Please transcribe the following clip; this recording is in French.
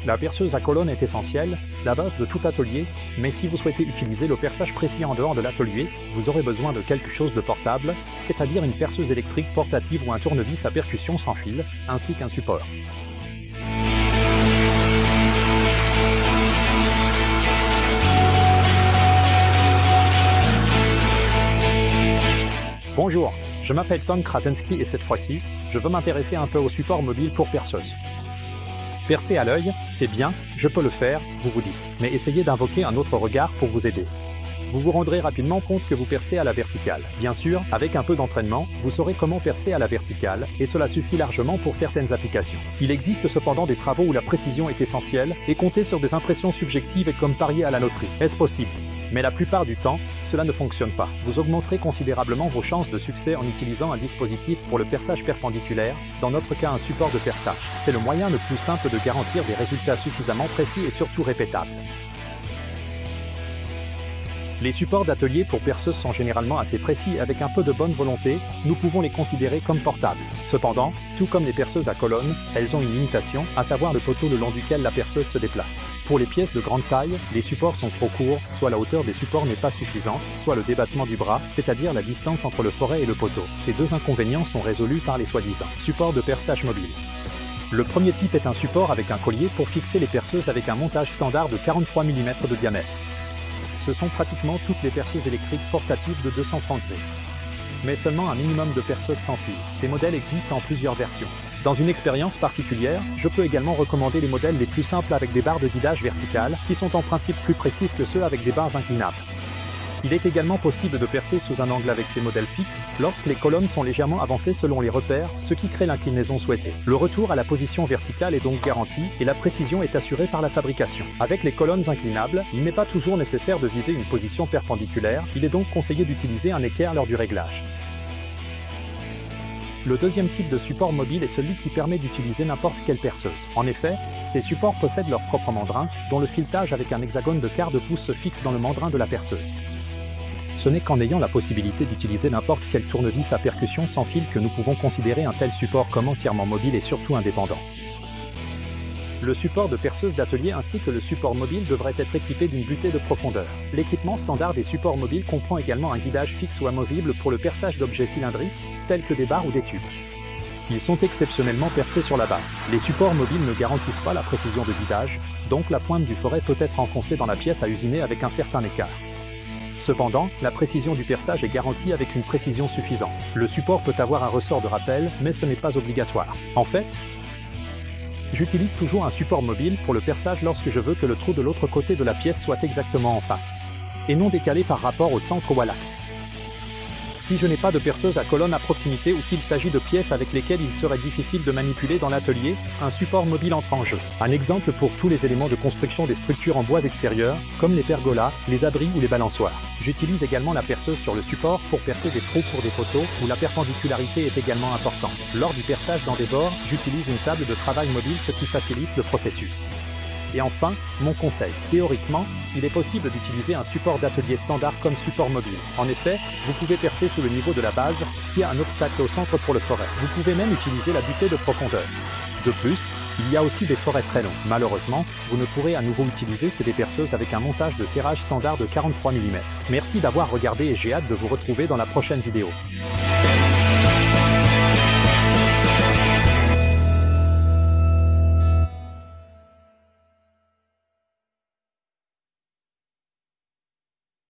La perceuse à colonne est essentielle, la base de tout atelier, mais si vous souhaitez utiliser le perçage précis en dehors de l'atelier, vous aurez besoin de quelque chose de portable, c'est-à-dire une perceuse électrique portative ou un tournevis à percussion sans fil, ainsi qu'un support. Bonjour, je m'appelle Tom Krasensky et cette fois-ci, je veux m'intéresser un peu au support mobile pour perceuse. Percer à l'œil, c'est bien, je peux le faire, vous vous dites, mais essayez d'invoquer un autre regard pour vous aider. Vous vous rendrez rapidement compte que vous percez à la verticale. Bien sûr, avec un peu d'entraînement, vous saurez comment percer à la verticale, et cela suffit largement pour certaines applications. Il existe cependant des travaux où la précision est essentielle, et compter sur des impressions subjectives est comme parier à la loterie. Est-ce possible ? Mais la plupart du temps, cela ne fonctionne pas. Vous augmenterez considérablement vos chances de succès en utilisant un dispositif pour le perçage perpendiculaire, dans notre cas un support de perçage. C'est le moyen le plus simple de garantir des résultats suffisamment précis et surtout répétables. Les supports d'atelier pour perceuse sont généralement assez précis et avec un peu de bonne volonté, nous pouvons les considérer comme portables. Cependant, tout comme les perceuses à colonne, elles ont une limitation, à savoir le poteau le long duquel la perceuse se déplace. Pour les pièces de grande taille, les supports sont trop courts, soit la hauteur des supports n'est pas suffisante, soit le débattement du bras, c'est-à-dire la distance entre le forêt et le poteau. Ces deux inconvénients sont résolus par les soi-disant supports de perçage mobile. Le premier type est un support avec un collier pour fixer les perceuses avec un montage standard de 43 mm de diamètre. Ce sont pratiquement toutes les perceuses électriques portatives de 230 V. Mais seulement un minimum de perceuses sans fil. Ces modèles existent en plusieurs versions. Dans une expérience particulière, je peux également recommander les modèles les plus simples avec des barres de guidage verticales, qui sont en principe plus précises que ceux avec des barres inclinables. Il est également possible de percer sous un angle avec ces modèles fixes, lorsque les colonnes sont légèrement avancées selon les repères, ce qui crée l'inclinaison souhaitée. Le retour à la position verticale est donc garanti, et la précision est assurée par la fabrication. Avec les colonnes inclinables, il n'est pas toujours nécessaire de viser une position perpendiculaire, il est donc conseillé d'utiliser un équerre lors du réglage. Le deuxième type de support mobile est celui qui permet d'utiliser n'importe quelle perceuse. En effet, ces supports possèdent leur propre mandrin, dont le filetage avec un hexagone de quart de pouce se fixe dans le mandrin de la perceuse. Ce n'est qu'en ayant la possibilité d'utiliser n'importe quel tournevis à percussion sans fil que nous pouvons considérer un tel support comme entièrement mobile et surtout indépendant. Le support de perceuse d'atelier ainsi que le support mobile devraient être équipés d'une butée de profondeur. L'équipement standard des supports mobiles comprend également un guidage fixe ou amovible pour le perçage d'objets cylindriques, tels que des barres ou des tubes. Ils sont exceptionnellement percés sur la base. Les supports mobiles ne garantissent pas la précision de guidage, donc la pointe du forêt peut être enfoncée dans la pièce à usiner avec un certain écart. Cependant, la précision du perçage est garantie avec une précision suffisante. Le support peut avoir un ressort de rappel, mais ce n'est pas obligatoire. En fait, j'utilise toujours un support mobile pour le perçage lorsque je veux que le trou de l'autre côté de la pièce soit exactement en face, et non décalé par rapport au centre ou à l'axe. Si je n'ai pas de perceuse à colonne à proximité ou s'il s'agit de pièces avec lesquelles il serait difficile de manipuler dans l'atelier, un support mobile entre en jeu. Un exemple pour tous les éléments de construction des structures en bois extérieurs, comme les pergolas, les abris ou les balançoires. J'utilise également la perceuse sur le support pour percer des trous pour des poteaux, où la perpendicularité est également importante. Lors du perçage dans des bords, j'utilise une table de travail mobile, ce qui facilite le processus. Et enfin, mon conseil. Théoriquement, il est possible d'utiliser un support d'atelier standard comme support mobile. En effet, vous pouvez percer sous le niveau de la base, qui a un obstacle au centre pour le forêt. Vous pouvez même utiliser la butée de profondeur. De plus, il y a aussi des forêts très longs. Malheureusement, vous ne pourrez à nouveau utiliser que des perceuses avec un montage de serrage standard de 43 mm. Merci d'avoir regardé et j'ai hâte de vous retrouver dans la prochaine vidéo.